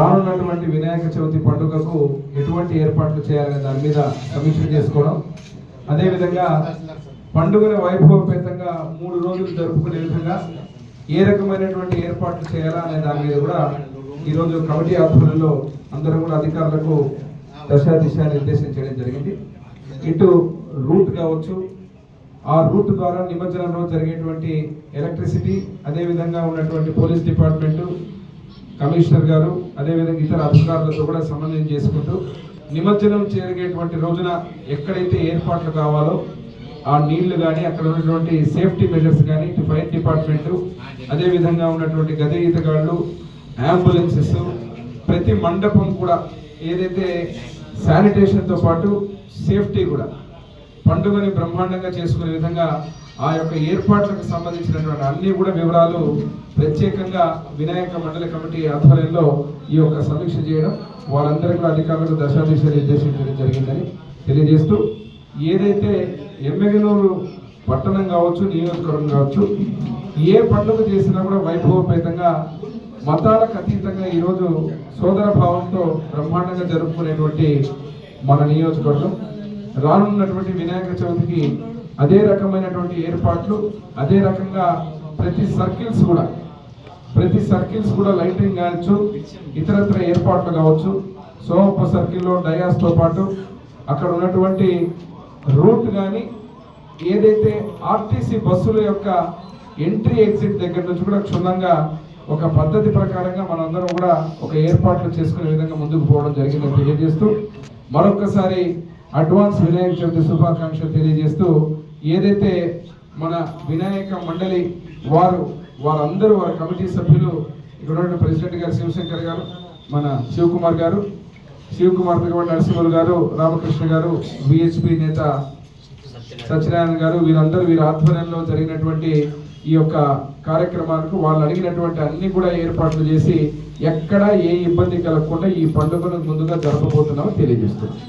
రానున్నటువంటి వినాయక చవితి పండుగకు ఎటువంటి ఏర్పాట్లు చేయాలనే దాని మీద సమీక్ష చేసుకోవడం, అదేవిధంగా పండుగను వైభవపేతంగా 3 రోజులు జరుపుకునే విధంగా ఏ రకమైనటువంటి ఏర్పాట్లు చేయాలా అనే దాని మీద కూడా ఈరోజు కమిటీ ఆధ్వర్యంలో అందరూ కూడా అధికారులకు దిశ నిర్దేశించడం జరిగింది. ఇటు రూట్ కావచ్చు, ఆ రూట్ ద్వారా నిమజ్జనంలో జరిగేటువంటి ఎలక్ట్రిసిటీ, అదేవిధంగా ఉన్నటువంటి పోలీస్ డిపార్ట్మెంటు, కమిషనర్ గారు, అదేవిధంగా ఇతర అధికారులతో కూడా సమన్వయం చేసుకుంటూ నిమజ్జనం జరిగేటువంటి రోజున ఎక్కడైతే ఏర్పాట్లు కావాలో ఆ నీళ్లు కానీ, అక్కడ ఉన్నటువంటి సేఫ్టీ మెజర్స్ కానీ, ఇటు ఫైర్ డిపార్ట్మెంటు, అదేవిధంగా ఉన్నటువంటి గద ఈతగాళ్ళు, అంబులెన్సెస్, ప్రతి మండపం కూడా ఏదైతే శానిటేషన్తో పాటు సేఫ్టీ కూడా పండుగని బ్రహ్మాండంగా చేసుకునే విధంగా ఆ యొక్క ఏర్పాట్లకు సంబంధించినటువంటి అన్ని కూడా వివరాలు ప్రత్యేకంగా వినాయక మండలి కమిటీ ఆధ్వర్యంలో ఈ యొక్క సమీక్ష చేయడం, వాళ్ళందరికీ కూడా అధికారులకు దిశ నిర్దేశించడం జరిగిందని తెలియజేస్తూ, ఏదైతే ఎమ్మెగనూరు పట్టణం కావచ్చు, నియోజకవర్గం కావచ్చు, ఏ పండుగ చేసినా కూడా వైభవపేతంగా మతాలకు అతీతంగా ఈరోజు సోదర భావంతో బ్రహ్మాండంగా జరుపుకునేటువంటి మన నియోజకవర్గం రానున్నటువంటి వినాయక చవితికి అదే రకమైనటువంటి ఏర్పాట్లు, అదే రకంగా ప్రతి సర్కిల్స్ కూడా లైటింగ్ కావచ్చు, ఇతరత్ర ఏర్పాట్లు కావచ్చు, సోమప్ప సర్కిల్లో డయాస్తో పాటు అక్కడ ఉన్నటువంటి రూట్ కానీ, ఏదైతే ఆర్టీసీ బస్సుల యొక్క ఎంట్రీ ఎగ్జిట్ దగ్గర నుంచి కూడా క్షుణ్ణంగా ఒక పద్ధతి ప్రకారంగా మనందరం కూడా ఒక ఏర్పాట్లు చేసుకునే విధంగా ముందుకు పోవడం జరిగిందని తెలియజేస్తూ, మరొకసారి అడ్వాన్స్ వినాయక చవితి శుభాకాంక్షలు తెలియజేస్తూ, ఏదైతే మన వినాయక మండలి వారందరూ వారి కమిటీ సభ్యులు, ఇక్కడ ప్రెసిడెంట్ గారు శివశంకర్ గారు, మన శివకుమార్ గారు, నరసింహులు గారు, రామకృష్ణ గారు, విహెచ్పి నేత సత్యనారాయణ గారు, వీరి ఆధ్వర్యంలో జరిగినటువంటి ఈ యొక్క కార్యక్రమాలకు వాళ్ళు అడిగినటువంటి అన్ని కూడా ఏర్పాట్లు చేసి ఎక్కడ ఏ ఇబ్బంది కలగకుండా ఈ పండుగను ముందుగా జరపబోతున్నామో తెలియజేస్తున్నాం.